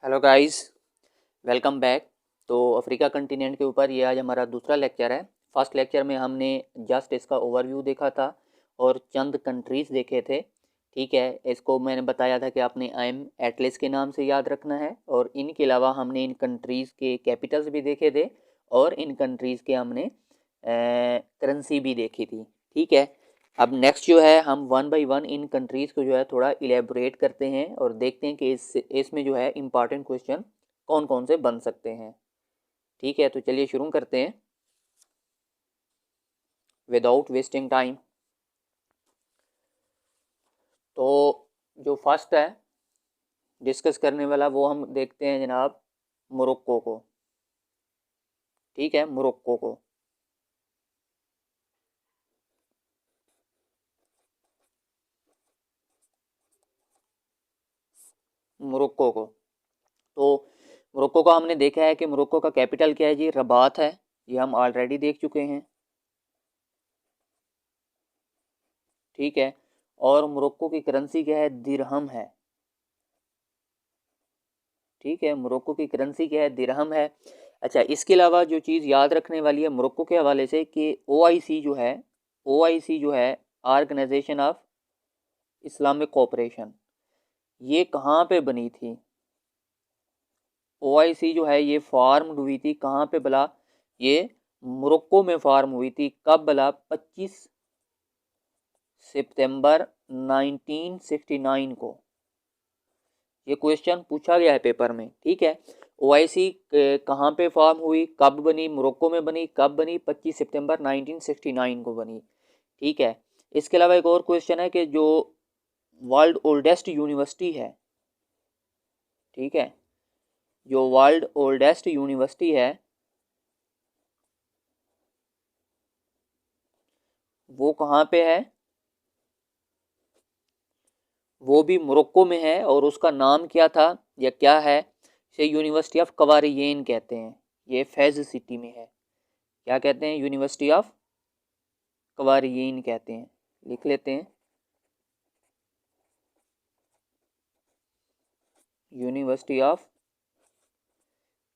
Hello guys, welcome back. तो Africa continent के ऊपर ये आज हमारा दूसरा लेक्चर है। फर्स्ट लेक्चर में हमने जस्ट इसका ओवरव्यू देखा था और चंद कंट्रीज़ देखे थे। ठीक है, इसको मैंने बताया था कि आपने आइम एटलस के नाम से याद रखना है और इनके अलावा हमने इन कंट्रीज़ के कैपिटल्स भी देखे थे और इन कंट्रीज़ के हमने करेंसी भी देखी थी। ठीक है, अब नेक्स्ट जो है हम one by one in countries को जो है थोड़ा इलेबोरेट करते हैं और देखते हैं कि इसमें जो है इम्पॉर्टेंट क्वेश्चन कौन कौन से बन सकते हैं। ठीक है, तो चलिए शुरू करते हैं विदाउट वेस्टिंग टाइम। तो जो फर्स्ट है डिस्कस करने वाला वो हम देखते हैं जनाब मोरक्को को। ठीक है, मोरक्को को। मोरक्को को तो मोरक्को का हमने देखा है कि मोरक्को का कैपिटल क्या है जी, रबात है। ये हम ऑलरेडी देख चुके हैं। ठीक है, और मोरक्को की करेंसी क्या है, दिरहम है। ठीक है, मोरक्को की करेंसी क्या है, दिरहम है। अच्छा, इसके अलावा जो चीज़ याद रखने वाली है मोरक्को के हवाले से कि ओआईसी जो है, ओआईसी जो है ऑर्गेनाइजेशन ऑफ इस्लामिक कोऑपरेशन, ये कहाँ पे बनी थी? ओआईसी जो है ये फॉर्म हुई थी कहाँ पे भला? ये मोरक्को में फॉर्म हुई थी। कब भला? 25 सितंबर 1969 को। ये क्वेश्चन पूछा गया है पेपर में। ठीक है, ओआईसी कहाँ पे फॉर्म हुई, कब बनी? मोरक्को में बनी। कब बनी? 25 सितंबर 1969 को बनी। ठीक है, इसके अलावा एक और क्वेश्चन है कि जो वर्ल्ड ओल्डेस्ट यूनिवर्सिटी है, ठीक है, जो वर्ल्ड ओल्डेस्ट यूनिवर्सिटी है वो कहाँ पे है? वो भी मोरक्को में है और उसका नाम क्या था या क्या है? इसे यूनिवर्सिटी ऑफ कवारियन कहते हैं। ये फैज सिटी में है। क्या कहते हैं? यूनिवर्सिटी ऑफ कवारियन कहते हैं। लिख लेते हैं, यूनिवर्सिटी ऑफ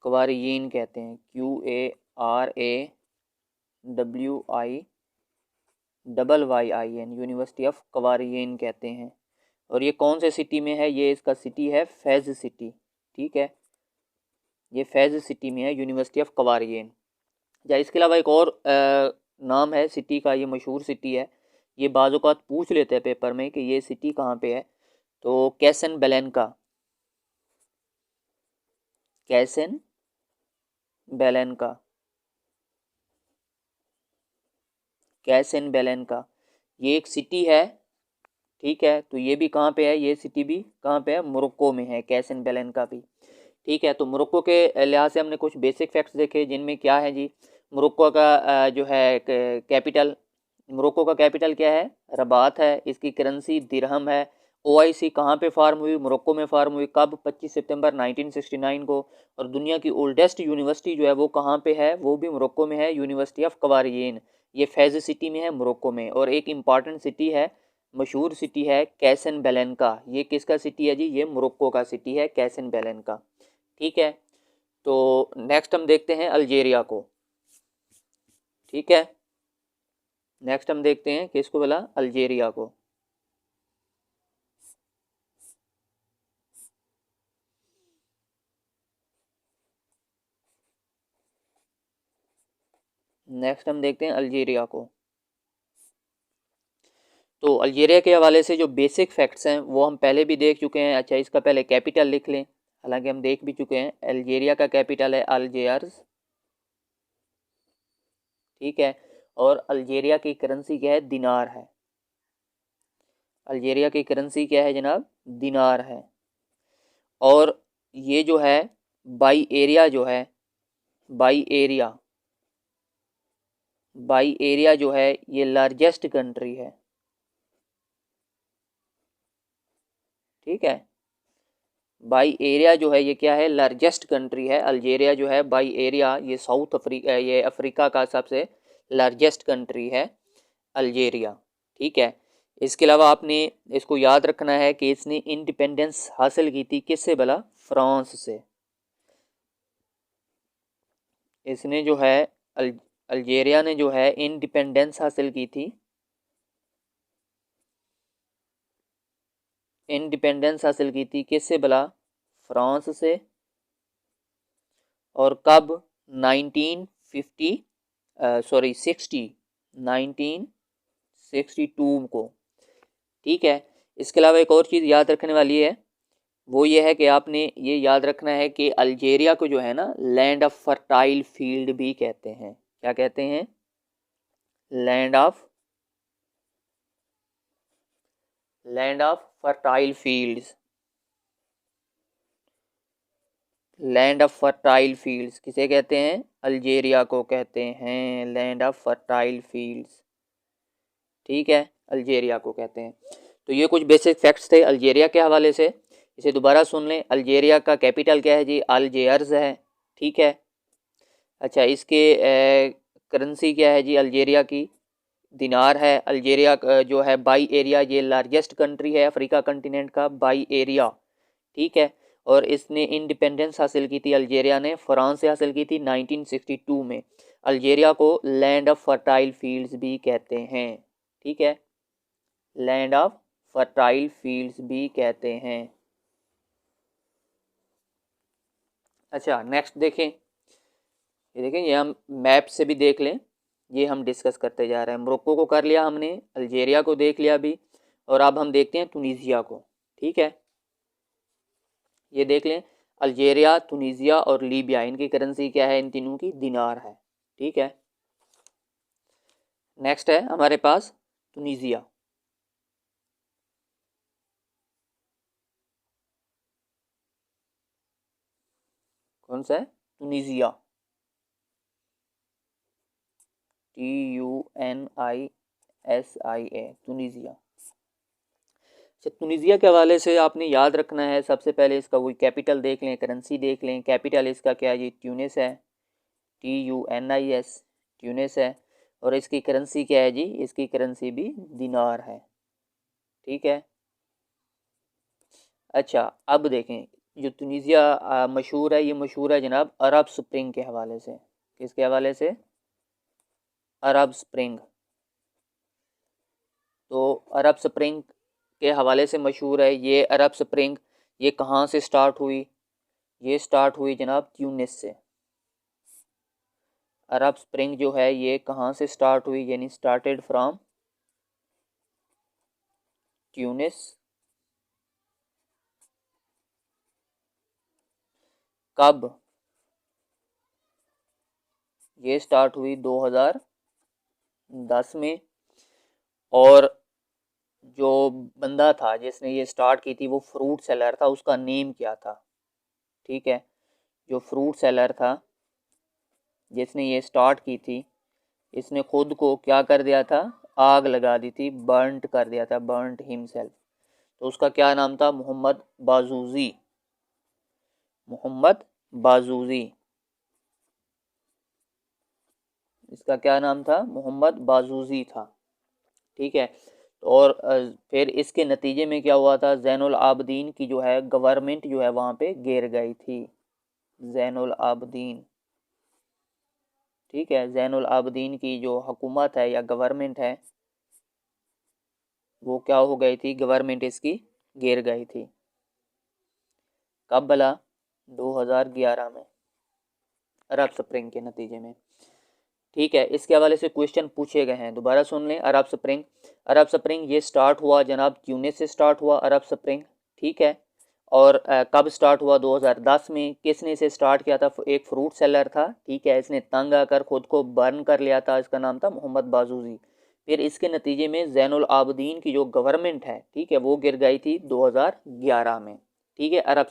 कवारियन कहते हैं। QARAWIYIN, यूनिवर्सिटी ऑफ कवारियन कहते हैं। और ये कौन से सिटी में है? ये इसका सिटी है फैज सिटी। ठीक है, ये फैज सिटी में है, यूनिवर्सिटी ऑफ कवारियन। या इसके अलावा एक और नाम है सिटी का, ये मशहूर सिटी है। ये बाज़ औक़ात पूछ लेते हैं पेपर में कि ये सिटी कहाँ पे है। तो कैसन बेलेनका, कैसन बेलेनका, कैसन बेलेनका, ये एक सिटी है। ठीक है, तो ये भी कहाँ पे है? ये सिटी भी कहाँ पे है? मोरक्को में है, कैसन बेलेनका भी। ठीक है, तो मोरक्को के लिहाज से हमने कुछ बेसिक फैक्ट्स देखे जिनमें क्या है जी, मोरक्को का जो है कैपिटल, मोरक्को का कैपिटल क्या है? रबात है। इसकी करेंसी दिरहम है। ओआईसी कहाँ पे फार्म हुई? मोरक्को में फार्म हुई। कब? 25 सितंबर 1969 को। और दुनिया की ओल्डेस्ट यूनिवर्सिटी जो है वो कहाँ पे है? वो भी मोरक्को में है, यूनिवर्सिटी ऑफ कवारियन। ये फैज सिटी में है, मोरक्को में। और एक इम्पॉर्टेंट सिटी है, मशहूर सिटी है, कैसन बेलेनका। ये किसका सिटी है जी? ये मोरक्को का सिटी है, कैसन बेलेनका। ठीक है, तो नेक्स्ट हम देखते हैं अल्जीरिया को। ठीक है, नेक्स्ट हम देखते हैं किसको बोला? अल्जीरिया को। नेक्स्ट हम देखते हैं अल्जीरिया को। तो अल्जीरिया के हवाले से जो बेसिक फैक्ट्स हैं वो हम पहले भी देख चुके हैं। अच्छा, इसका पहले कैपिटल लिख लें, हालांकि हम देख भी चुके हैं। अल्जीरिया का कैपिटल है अल्जियर्स। ठीक है, और अल्जीरिया की करेंसी क्या है? दिनार है। अल्जीरिया की करेंसी क्या है जनाब? दिनार है। और ये जो है बाई एरिया जो है, बाई एरिया, बाई एरिया जो है ये लार्जेस्ट कंट्री है। ठीक है, बाई एरिया जो है ये क्या है? लार्जेस्ट कंट्री है। अल्जीरिया जो है बाई एरिया ये साउथ अफ्रीका, ये अफ्रीका का सबसे लार्जेस्ट कंट्री है अल्जीरिया। ठीक है, इसके अलावा आपने इसको याद रखना है कि इसने इंडिपेंडेंस हासिल की थी किससे भला, फ्रांस से। इसने जो है अल्जीरिया ने जो है इंडिपेंडेंस हासिल की थी, इंडिपेंडेंस हासिल की थी किससे भला, फ्रांस से। और कब, 1950 सॉरी 1962 को। ठीक है। इसके अलावा एक और चीज़ याद रखने वाली है, वो ये है कि आपने ये याद रखना है कि अल्जीरिया को जो है ना लैंड ऑफ फर्टाइल फील्ड भी कहते हैं। क्या कहते हैं, land of fertile fields. Land of fertile fields किसे कहते हैं, अल्जीरिया को कहते हैं लैंड ऑफ फर्टाइल फील्ड्स। ठीक है, अल्जीरिया को कहते हैं। तो ये कुछ बेसिक फैक्ट्स थे अल्जीरिया के हवाले से। इसे दोबारा सुन लें। अल्जीरिया का कैपिटल क्या है जी, अल्जियर्स है। ठीक है। अच्छा, इसके करेंसी क्या है जी अल्जीरिया की, दिनार है। अल्जीरिया जो है बाई एरिया ये लार्जेस्ट कंट्री है अफ्रीका कंटिनेंट का, बाई एरिया। ठीक है। और इसने इंडिपेंडेंस हासिल की थी अल्जीरिया ने, फ्रांस से हासिल की थी 1962 में। अल्जीरिया को लैंड ऑफ फर्टाइल फील्ड्स भी कहते हैं। ठीक है, लैंड ऑफ फर्टाइल फील्ड्स भी कहते हैं। अच्छा, नेक्स्ट देखें। ये देखें, ये हम मैप से भी देख लें, ये हम डिस्कस करते जा रहे हैं। मोरक्को को कर लिया हमने, अल्जीरिया को देख लिया अभी, और अब हम देखते हैं तुनीजिया को। ठीक है, ये देख लें, अल्जीरिया, तुनीजिया और लीबिया, इनकी करेंसी क्या है, इन तीनों की दिनार है। ठीक है। नेक्स्ट है हमारे पास तुनीजिया। कौन सा है, तुनीजिया, TUNISIA, तुनीजिया। अच्छा, तुनीजिया के हवाले से आपने याद रखना है, सबसे पहले इसका वही कैपिटल देख लें, करेंसी देख लें। कैपिटल इसका क्या है जी, ट्यूनिस है, TUNIS, ट्यूनिस है। और इसकी करेंसी क्या है जी, इसकी करेंसी भी दिनार है। ठीक है। अच्छा, अब देखें, जो तुनीजिया मशहूर है, ये मशहूर है जनाब अरब स्प्रिंग के हवाले से। किसके हवाले से, अरब स्प्रिंग। तो अरब स्प्रिंग के हवाले से मशहूर है ये अरब स्प्रिंग। ये कहाँ से स्टार्ट हुई, ये स्टार्ट हुई जनाब ट्यूनिस से। अरब स्प्रिंग जो है ये कहाँ से स्टार्ट हुई, यानी स्टार्टेड फ्रॉम ट्यूनिस। कब, ये स्टार्ट हुई 2010 में। और जो बंदा था जिसने ये स्टार्ट की थी वो फ्रूट सेलर था, उसका नेम क्या था। ठीक है, जो फ्रूट सेलर था जिसने ये स्टार्ट की थी, इसने खुद को क्या कर दिया था, आग लगा दी थी, बर्नट कर दिया था, बर्नट हिमसेल्फ। तो उसका क्या नाम था, मोहम्मद बाजूजी, मोहम्मद बाजूजी। इसका क्या नाम था, मोहम्मद बाजूजी था। ठीक है। और फिर इसके नतीजे में क्या हुआ था, जैनुल आबदीन की जो है गवर्नमेंट जो है वहाँ पे गिर गई थी, जैनुल आबदीन। ठीक है, जैनुल आबदीन की जो हुकूमत है या गवर्नमेंट है वो क्या हो गई थी, गवर्नमेंट इसकी गिर गई थी। कब भला, 2011 में, अरब स्प्रिंग के नतीजे में। ठीक है, इसके हवाले से क्वेश्चन पूछे गए हैं, दोबारा सुन लें। अरब स्प्रिंग, अरब स्प्रिंग ये स्टार्ट हुआ जनाब ट्यूनिस से स्टार्ट हुआ अरब स्प्रिंग। ठीक है। और कब स्टार्ट हुआ, 2010 में। किसने इसे स्टार्ट किया था, एक फ्रूट सेलर था। ठीक है, इसने तंग आकर खुद को बर्न कर लिया था, इसका नाम था मोहम्मद बाजूजी। फिर इसके नतीजे में जैनुल आबदीन की जो गवर्नमेंट है, ठीक है, वो गिर गई थी 2011 में। ठीक है, अरब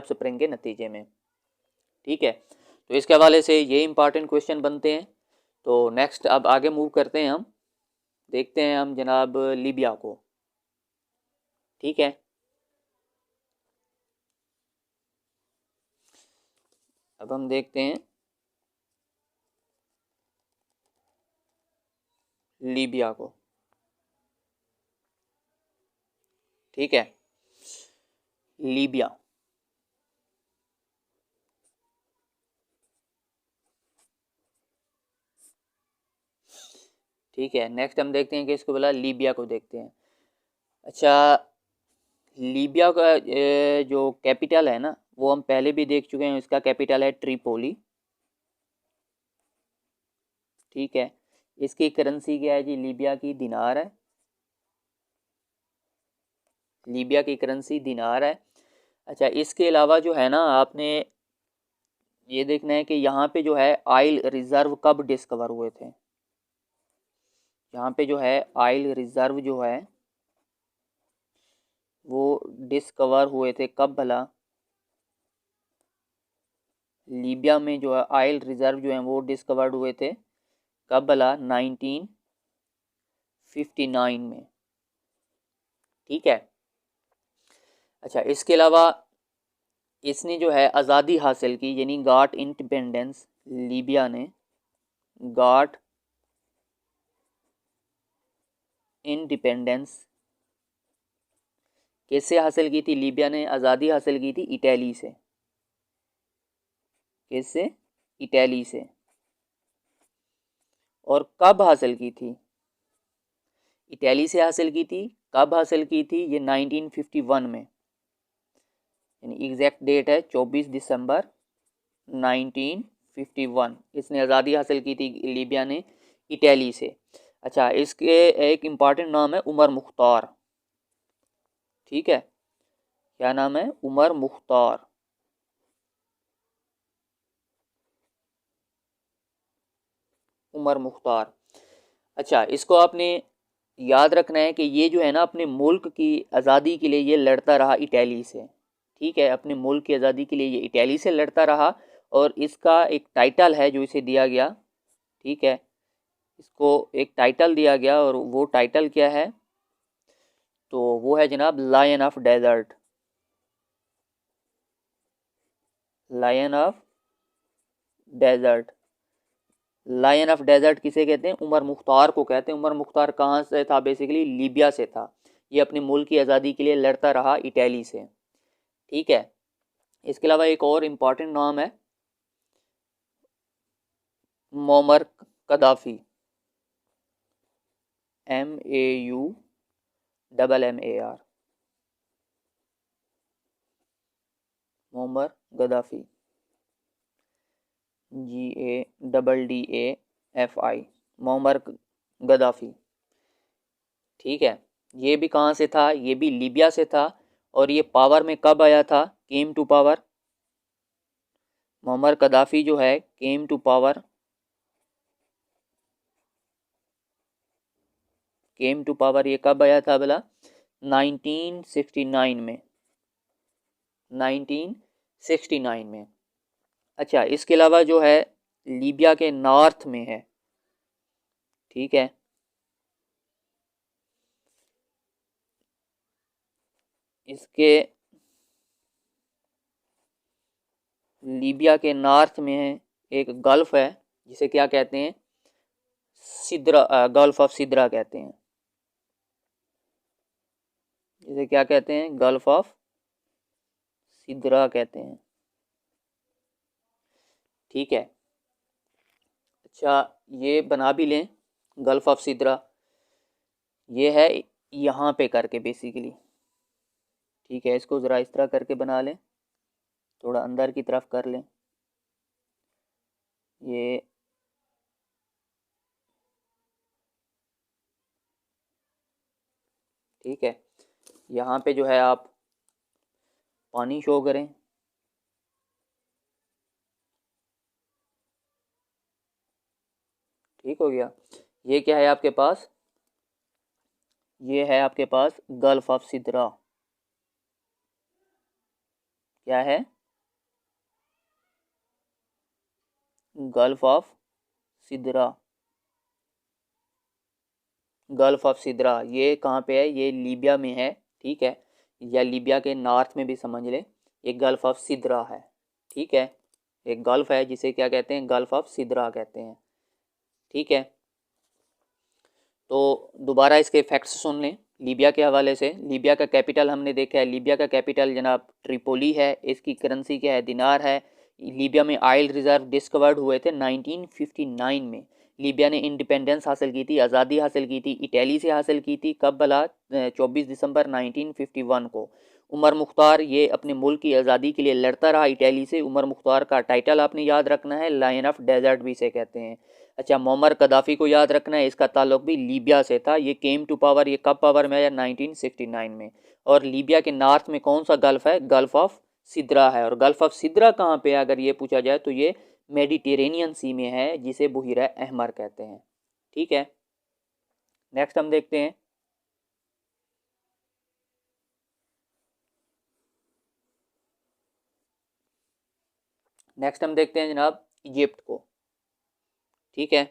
स्प्रिंग के नतीजे में। ठीक है, तो इसके हवाले से ये इंपॉर्टेंट क्वेश्चन बनते हैं। तो नेक्स्ट अब आगे मूव करते हैं, हम देखते हैं हम जनाब लीबिया को। ठीक है, अब हम देखते हैं लीबिया को। ठीक है। लीबिया, ठीक है। नेक्स्ट हम देखते हैं कि इसको बोला, लीबिया को देखते हैं। अच्छा, लीबिया का जो कैपिटल है ना, वो हम पहले भी देख चुके हैं, इसका कैपिटल है ट्रिपोली, ठीक है। इसकी करेंसी क्या है जी? लीबिया की दिनार है, लीबिया की करेंसी दिनार है। अच्छा, इसके अलावा जो है ना, आपने ये देखना है कि यहाँ पे जो है ऑयल रिजर्व कब डिस्कवर हुए थे। यहाँ पे जो है ऑयल रिजर्व जो है वो डिस्कवर हुए थे कब भला? लीबिया में जो है ऑयल रिजर्व जो है वो डिस्कवर्ड हुए थे कब भला? 1959 में, ठीक है। अच्छा, इसके अलावा इसने जो है आज़ादी हासिल की, यानी गॉट इंडिपेंडेंस, लीबिया ने गॉट इंडिपेंडेंस किससे हासिल की थी? लीबिया ने आज़ादी हासिल की थी इटली से। किससे? इटली से। और कब हासिल की थी? इटली से हासिल की थी। कब हासिल की थी? ये 1951 में, यानी एग्जैक्ट डेट है 24 दिसंबर 1951। इसने आज़ादी हासिल की थी लीबिया ने इटली से। अच्छा, इसके एक इम्पॉर्टेंट नाम है उमर मुख्तार, ठीक है। क्या नाम है? उमर मुख्तार। उमर मुख्तार। अच्छा, इसको आपने याद रखना है कि ये जो है ना, अपने मुल्क की आज़ादी के लिए ये लड़ता रहा इटली से, ठीक है। अपने मुल्क की आज़ादी के लिए ये इटली से लड़ता रहा, और इसका एक टाइटल है जो इसे दिया गया, ठीक है। इसको एक टाइटल दिया गया, और वो टाइटल क्या है? तो वो है जनाब lion of desert. Lion of desert. Lion of desert किसे कहते हैं? उमर मुख्तार को कहते हैं। उमर मुख्तार कहाँ से था? बेसिकली लीबिया से था। ये अपने मुल्क की आज़ादी के लिए लड़ता रहा इटली से, ठीक है। इसके अलावा एक और इम्पॉर्टेंट नाम है Muammar Gaddafi. MAUMMAR, Muammar Gaddafi. GADDAFI, Muammar Gaddafi, ठीक है। ये भी कहाँ से था? ये भी लीबिया से था। और ये पावर में कब आया था? केम टू पावर। मोमर कदाफ़ी जो है came to power, came to power ये कब आया था भला? 1969 में, 1969 में। अच्छा, इसके अलावा जो है लीबिया के नॉर्थ में है, ठीक है। इसके लीबिया के नॉर्थ में है एक गल्फ है, जिसे क्या कहते हैं? सिद्रा, गल्फ ऑफ सिद्रा कहते हैं। जिसे क्या कहते हैं? गल्फ ऑफ सिद्रा कहते हैं, ठीक है। अच्छा, ये बना भी लें, गल्फ ऑफ सिद्रा ये है यहाँ पे करके बेसिकली, ठीक है। इसको ज़रा इस तरह करके बना लें, थोड़ा अंदर की तरफ कर लें। ये ठीक है। यहाँ पे जो है आप पानी शो करें, ठीक हो गया। ये क्या है आपके पास? ये है आपके पास गल्फ ऑफ सिद्रा। क्या है? Gulf of Sidra. Gulf of Sidra ये कहाँ पे है? ये लीबिया में है, ठीक है। या लीबिया के नॉर्थ में भी समझ ले, ये गल्फ ऑफ सिद्रा है, ठीक है। एक गल्फ है जिसे क्या कहते हैं? गल्फ ऑफ सिद्रा कहते हैं, ठीक है। तो दोबारा इसके फैक्ट्स सुन लें। लीबिया के हवाले से, लीबिया का कैपिटल हमने देखा है, लीबिया का कैपिटल जनाब ट्रिपोली है, इसकी करेंसी क्या है, दिनार है। लीबिया में ऑयल रिजर्व डिस्कवर्ड हुए थे 1959 में। लीबिया ने इंडिपेंडेंस हासिल की थी, आज़ादी हासिल की थी, इटली से हासिल की थी। कब भला? 24 दिसंबर 1951 को। उमर मुख्तार ये अपने मुल्क की आज़ादी के लिए लड़ता रहा इटली से। उमर मुख्तार का टाइटल आपने याद रखना है, लायन ऑफ डेजर्ट भी से कहते हैं। अच्छा, मोमर कदाफ़ी को याद रखना है, इसका ताल्लुक भी लीबिया से था। ये केम टू पावर, ये कब पावर में आया? 1969 में। और लीबिया के नॉर्थ में कौन सा गल्फ़ है? गल्फ़ ऑफ सिद्रा है। और गल्फ़ ऑफ सिद्रा कहाँ पे है अगर ये पूछा जाए तो ये मेडिटेरेनियन सी में है, जिसे बुहिरा अहमर कहते हैं। ठीक है, नेक्स्ट हम देखते हैं। नेक्स्ट हम देखते हैं जनाब इजिप्ट को। ठीक है,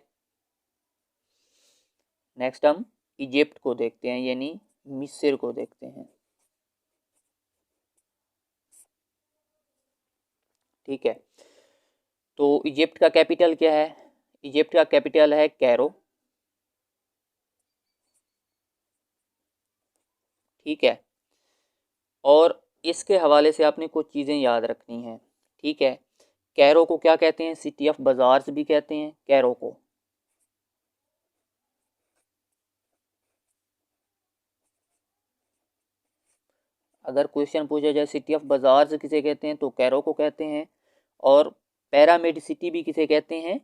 नेक्स्ट हम इजिप्ट को देखते हैं, यानी मिस्र को देखते हैं। ठीक है, तो इजिप्ट का कैपिटल क्या है? इजिप्ट का कैपिटल है कैरो। ठीक है, और इसके हवाले से आपने कुछ चीज़ें याद रखनी हैं। ठीक है, कैरो को क्या कहते हैं? सिटी ऑफ बाजार्स भी कहते हैं कैरो को। अगर क्वेश्चन पूछा जाए सिटी ऑफ बाजार्स किसे कहते हैं तो कैरो को कहते हैं। और पैरामिड सिटी भी किसे कहते हैं?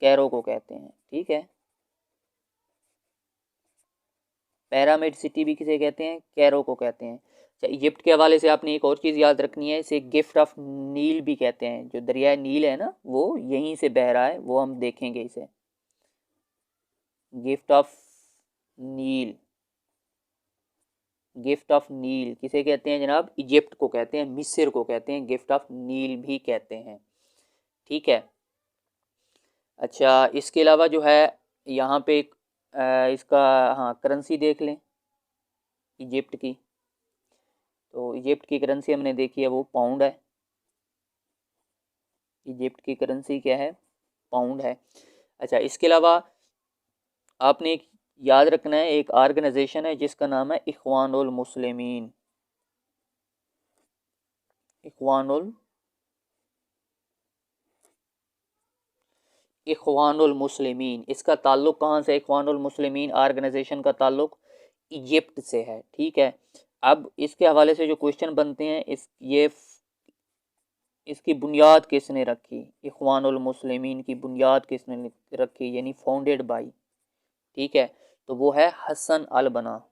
कैरो को कहते हैं। ठीक है, पैरामिड सिटी भी किसे कहते हैं? कैरो को कहते हैं। अच्छा, इजिप्ट के हवाले से आपने एक और चीज़ याद रखनी है, इसे गिफ्ट ऑफ नील भी कहते हैं। जो दरिया नील है ना, वो यहीं से बह रहा है, वो हम देखेंगे इसे। Gift of Nile, gift of Nile किसे कहते हैं जनाब? इजिप्ट को कहते हैं, मिस्र को कहते हैं, गिफ्ट ऑफ नील भी कहते हैं। ठीक है, अच्छा, इसके अलावा जो है यहाँ पे एक इसका, हाँ, करेंसी देख लें इजिप्ट की। तो इजिप्ट की करेंसी हमने देखी है, वो पाउंड है। इजिप्ट की करेंसी क्या है? पाउंड है। अच्छा, इसके अलावा आपने एक याद रखना है, एक ऑर्गेनाइजेशन है जिसका नाम है इख्वानुल मुस्लिमीन। इख्वानुल इख्वानुल मुस्लिमीन, इसका ताल्लुक कहाँ से? इख्वानुल मुस्लिमीन ऑर्गेनाइजेशन का ताल्लुक इजिप्ट से है। ठीक है, अब इसके हवाले से जो क्वेश्चन बनते हैं, इसकी बुनियाद किसने रखी? इख्वानुल मुस्लिमीन की बुनियाद किसने रखी, यानी फाउंडेड बाय? ठीक है, तो वो है हसन अल बना।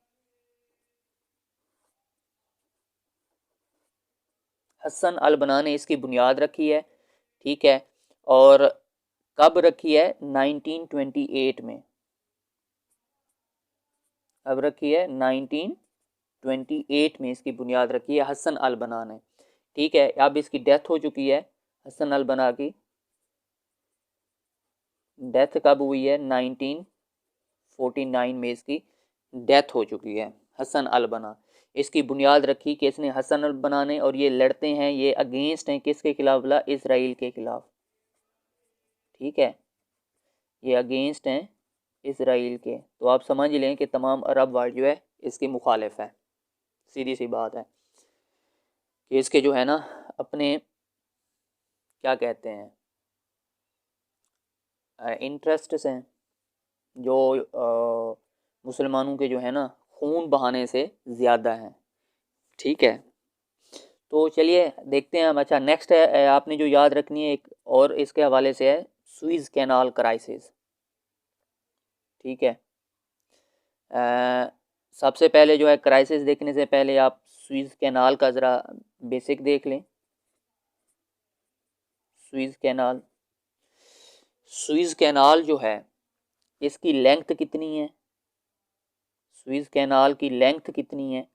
हसन अल बना ने इसकी बुनियाद रखी है। ठीक है, और कब रखी है? 1928 में। अब रखी है 1928 में, इसकी बुनियाद रखी है हसन अल बना ने। ठीक है, अब इसकी डेथ हो चुकी है, हसन अल बना की डेथ कब हुई है? 1949 में इसकी डेथ हो चुकी है, हसन अल बना। इसकी बुनियाद रखी किसने? हसन अल बना ने। और ये लड़ते हैं, ये अगेंस्ट हैं किसके खिलाफ? बोला, इसराइल के खिलाफ। ठीक है, ये अगेंस्ट हैं इसराइल के। तो आप समझ लें कि तमाम अरब वर्ल्ड जो है इसकी मुखालिफ है। सीधी सी बात है कि इसके जो है ना अपने क्या कहते हैं इंटरेस्ट्स हैं, जो मुसलमानों के जो है ना खून बहाने से ज़्यादा हैं। ठीक है, तो चलिए देखते हैं हम। अच्छा, नेक्स्ट है आपने जो याद रखनी है एक और इसके हवाले से है, सुइज़ कैनाल क्राइसिस। ठीक है, सबसे पहले जो है क्राइसिस देखने से पहले आप सुइज़ कैनाल का ज़रा बेसिक देख लें। सुइज़ कैनाल, सुइज़ कैनाल जो है इसकी लेंथ कितनी है? सुइज़ कैनाल की लेंथ कितनी है?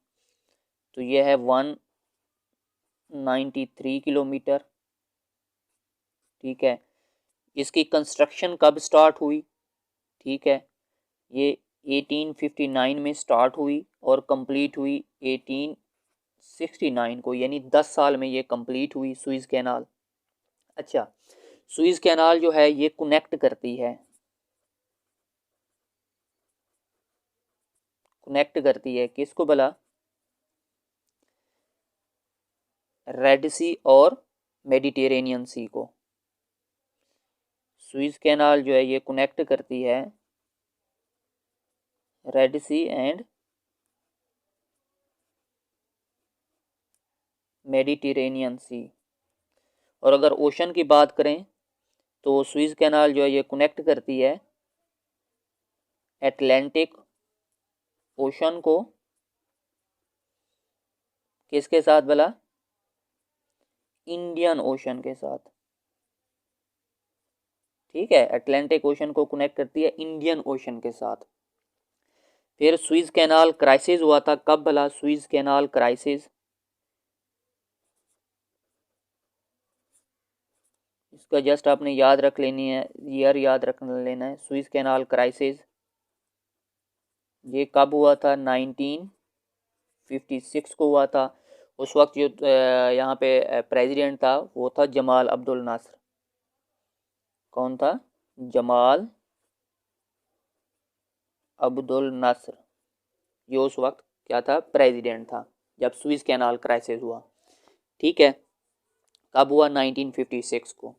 तो ये है 193 किलोमीटर। ठीक है, इसकी कंस्ट्रक्शन कब स्टार्ट हुई? ठीक है, ये 1859 में स्टार्ट हुई और कंप्लीट हुई 1869 को, यानी 10 साल में ये कंप्लीट हुई सुइज़ कैनाल। अच्छा, सुइज़ कैनाल जो है ये कनेक्ट करती है कनेक्ट करती है किसको भला, रेड सी और मेडिटेरेनियन सी को। सुइज कैनाल जो है ये कनेक्ट करती है रेड सी एंड मेडिटेरेनियन सी। और अगर ओशन की बात करें तो सुइज कैनाल जो है ये कनेक्ट करती है एटलांटिक ओशन को किसके साथ भला, इंडियन ओशन के साथ। ठीक है, अटलांटिक ओशन को कनेक्ट करती है इंडियन ओशन के साथ। फिर सुइज कैनाल क्राइसिस हुआ था कब भला, सुइज कैनाल क्राइसिस, इसका जस्ट आपने याद रख लेनी है, ईयर याद रख लेना है। सुइज कैनाल क्राइसिस ये कब हुआ था, 1956 को हुआ था। उस वक्त जो यहाँ पे प्रेसिडेंट था वो था जमाल अब्दुल नासर। कौन था, जमाल अब्दुल नासर, ये उस वक्त क्या था, प्रेसिडेंट था जब सुइज कैनाल क्राइसिस हुआ। ठीक है, कब हुआ, 1956 को।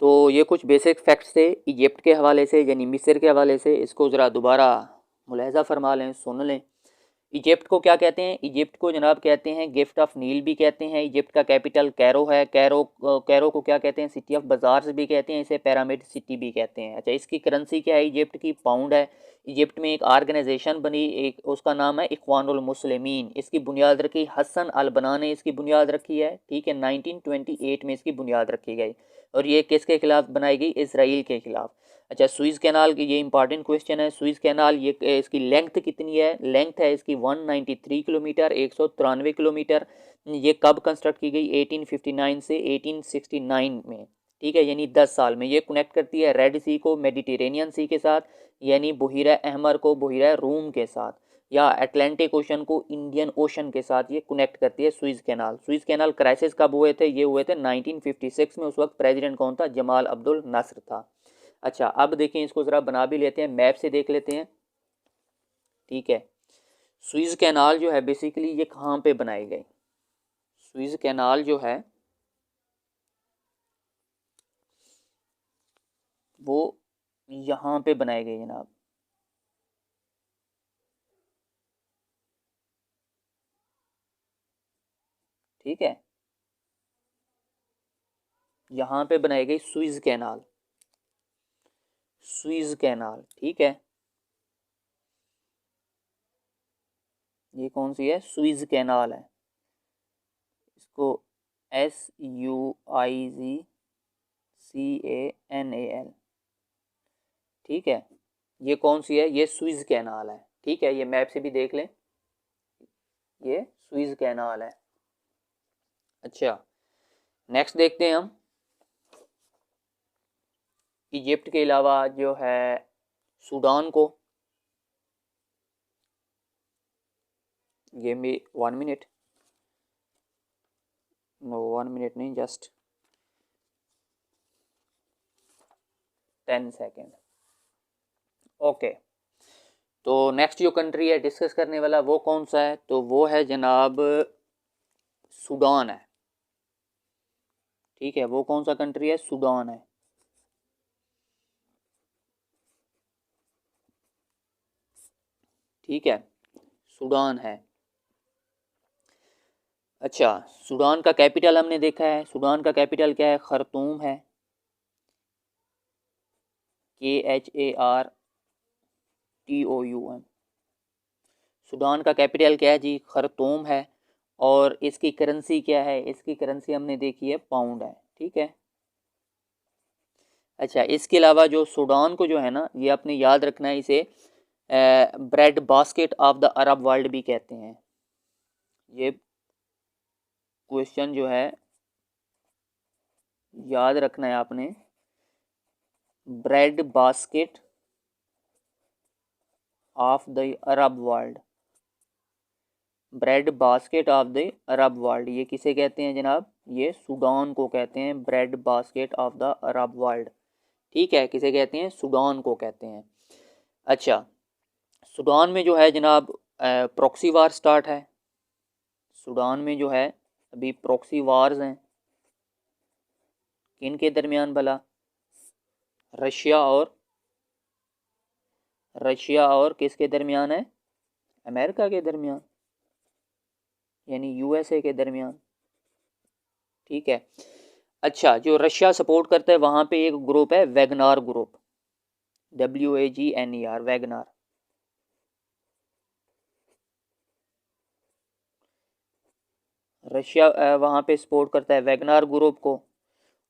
तो ये कुछ बेसिक फैक्ट्स थे इजिप्ट के हवाले से, यानी मिस्र के हवाले से। इसको ज़रा दोबारा मुलाहिज़ा फरमा लें, सुन लें। इजिप्ट को क्या कहते हैं, इजिप्ट को जनाब कहते हैं गिफ्ट ऑफ नील भी कहते हैं। इजिप्ट का कैपिटल कैरो है। कैरो को क्या कहते हैं, सिटी ऑफ बाजार्स भी कहते हैं, इसे पिरामिड सिटी भी कहते हैं। अच्छा, इसकी करेंसी क्या है, इजिप्ट की पाउंड है। इजिप्ट में एक ऑर्गेनाइजेशन बनी, एक उसका नाम है इख्वानुल मुस्लिमीन। इसकी बुनियाद रखी हसन अल बना ने, इसकी बुनियाद रखी है। ठीक है, 1928 में इसकी बुनियाद रखी गई। और ये किसके खिलाफ बनाई गई, इसराइल के खिलाफ। अच्छा, सुइज कैनाल की ये इंपॉर्टेंट क्वेश्चन है। सुइज कैनाल ये इसकी लेंथ कितनी है, लेंथ है इसकी 193 किलोमीटर, 193 किलोमीटर। ये कब कंस्ट्रक्ट की गई, 1859 से 1869 में। ठीक है, यानी 10 साल में। ये कनेक्ट करती है रेड सी को मेडिटेरेनियन सी के साथ, यानी बहिरा अहमर को बहिरा रूम के साथ, या अटलांटिक ओशन को इंडियन ओशन के साथ ये कनेक्ट करती है Swiss canal. Swiss canal crisis कब हुए थे, ये हुए थे 1956 में। उस वक्त प्रेसिडेंट कौन था, जमाल अब्दुल नासर था। अच्छा, अब देखें, इसको ज़रा बना भी लेते हैं, मैप से देख लेते हैं। ठीक है, सुइज कैनाल जो है बेसिकली ये कहाँ पे बनाई गई, सुइज कैनाल जो है वो यहाँ पे बनाई गई जनाब। ठीक है, यहाँ पे बनाई गई सुइज कैनाल, सुइज कैनाल। ठीक है, ये कौन सी है, सुइज कैनाल है। इसको SUIZCANAL। ठीक है, ये कौन सी है, ये सुइज कैनाल है। ठीक है, ये मैप से भी देख लें, ये सुइज कैनाल है। अच्छा, नेक्स्ट देखते हैं हम। इजिप्ट के अलावा जो है सूडान को, give me 1 minute, no 1 minute नहीं, जस्ट 10 सेकेंड। ओके, तो नेक्स्ट जो कंट्री है डिस्कस करने वाला वो कौन सा है, तो वो है जनाब सूडान है। ठीक है, वो कौन सा कंट्री है, सूडान है। ठीक है, सूडान है। अच्छा, सूडान का कैपिटल हमने देखा है, सूडान का कैपिटल क्या है, खरतूम है, KHARTOUM। सूडान का कैपिटल क्या है जी, खरतूम है। और इसकी करेंसी क्या है, इसकी करेंसी हमने देखी है पाउंड है। ठीक है, अच्छा, इसके अलावा जो सूडान को जो है ना, ये आपने याद रखना है, इसे bread basket of the Arab world भी कहते हैं। ये क्वेश्चन जो है याद रखना है आपने, bread basket of the Arab world, bread basket of the Arab world, ये किसे कहते हैं जनाब, ये सूडान को कहते हैं bread basket of the Arab world. ठीक है, किसे कहते हैं, सूडान को कहते हैं। अच्छा, सूडान में जो है जनाब प्रॉक्सी वार स्टार्ट है सूडान में जो है, अभी प्रॉक्सी वार्स हैं किन के दरमियान भला, रशिया और किसके दरमियान है, अमेरिका के दरमियान, यानी यूएसए के दरमियान। ठीक है, अच्छा जो रशिया सपोर्ट करता है वहाँ पे एक ग्रुप है Wagner group, WAGNER, Wagner. Russia वहाँ पे सपोर्ट करता है वैगनार ग्रुप को,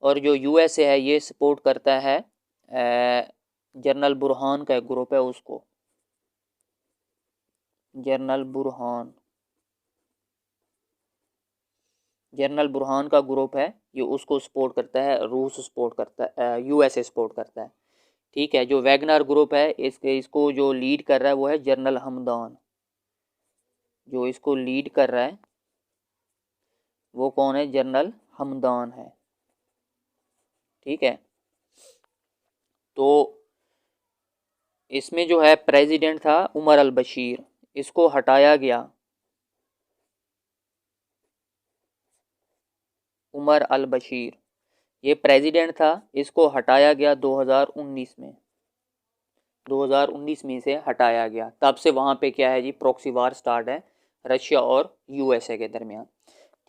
और जो यूएसए है ये सपोर्ट करता है जनरल बुरहान का एक ग्रुप है उसको, जनरल बुरहान का ग्रुप है ये, उसको सपोर्ट करता है, रूस सपोर्ट करता है, यूएसए सपोर्ट करता है। ठीक है, जो वैगनर ग्रुप है इसको जो लीड कर रहा है वो है जनरल हमदान, जो इसको लीड कर रहा है वो कौन है, जनरल हमदान है। ठीक है, तो इसमें जो है प्रेसिडेंट था उमर अल बशीर, इसको हटाया गया, उमर अल बशीर ये प्रेसिडेंट था, इसको हटाया गया 2019 में, 2019 में से हटाया गया। तब से वहाँ पे क्या है जी, प्रॉक्सी वार स्टार्ट है रशिया और यूएसए के दरमियान।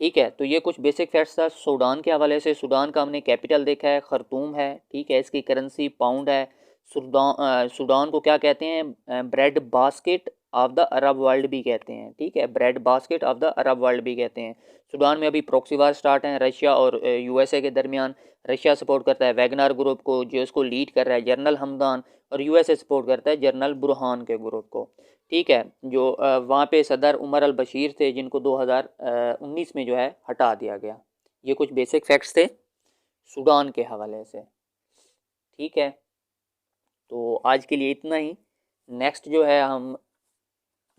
ठीक है, तो ये कुछ बेसिक फैक्ट्स था सूडान के हवाले से। सूडान का हमने कैपिटल देखा है, खरतूम है। ठीक है, इसकी करेंसी पाउंड है। सूडान को क्या कहते हैं, bread basket of the Arab world भी कहते हैं। ठीक है, bread basket of the Arab world भी कहते हैं। सूडान में अभी प्रॉक्सी वार स्टार्ट है रशिया और यूएसए के दरमियान। रशिया सपोर्ट करता है वैगनार ग्रुप को, जो इसको लीड कर रहा है जनरल हमदान, और यूएसए सपोर्ट करता है जनरल बुरहान के ग्रुप को। ठीक है, जो वहाँ पे सदर उमर अल बशीर थे, जिनको 2019 में जो है हटा दिया गया। ये कुछ बेसिक फैक्ट्स थे सूडान के हवाले से। ठीक है, तो आज के लिए इतना ही। नेक्स्ट जो है हम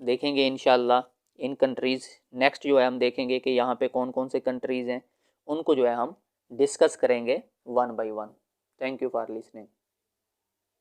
देखेंगे इंशाल्लाह इन कंट्रीज़, नेक्स्ट जो है हम देखेंगे कि यहाँ पे कौन कौन से कंट्रीज़ हैं, उनको जो है हम डिस्कस करेंगे one by one. Thank you for listening.